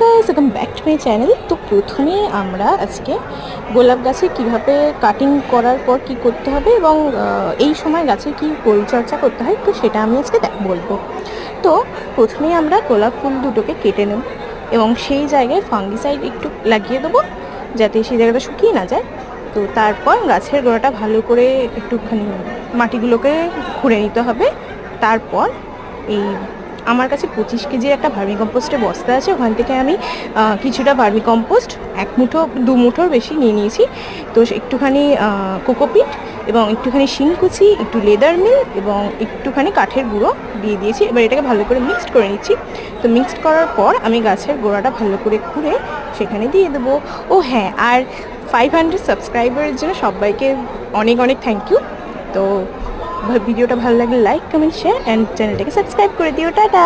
Guys, welcome back to my channel. তো প্রথমে আমরা আজকে গোলাপ গাছে কিভাবে কাটিং করার পর কি করতে হবে এবং এই সময় গাছের কি পরিচর্যা করতে হয়, তো সেটা আমি আজকে বলবো। তো প্রথমেই আমরা গোলাপ ফুল দুটোকে কেটে নেব এবং সেই জায়গায় ফাঙ্গিসাইড একটু লাগিয়ে দেবো যাতে সেই জায়গাটা শুকিয়ে না যায়। তো তারপর গাছের গোড়াটা ভালো করে একটুখানি মাটিগুলোকে খুঁড়ে নিতে হবে। তারপর এই আমার কাছে 25 কেজির একটা ভার্মিকম্পোস্টের বস্তা আছে, ওখান থেকে আমি কিছুটা ভার্মিকম্পোস্ট 1 মুঠো 2 মুঠোর বেশি নিয়ে নিয়েছি। তো একটুখানি কোকোপিট এবং একটুখানি শিংকুচি, একটু লেদার মিল এবং একটুখানি কাঠের গুঁড়ো দিয়ে দিয়েছি। এবার এটাকে ভালো করে মিক্সড করে নিচ্ছি। তো মিক্সড করার পর আমি গাছের গোড়াটা ভালো করে খুঁড়ে সেখানে দিয়ে দেবো। ও হ্যাঁ, আর 500 সাবস্ক্রাইবারের জন্য সবাইকে অনেক অনেক থ্যাংক ইউ। তো ভিডিওটা ভালো লাগলে লাইক, কমেন্ট, শেয়ার অ্যান্ড চ্যানেলটাকে সাবস্ক্রাইব করে দিও। টাটা।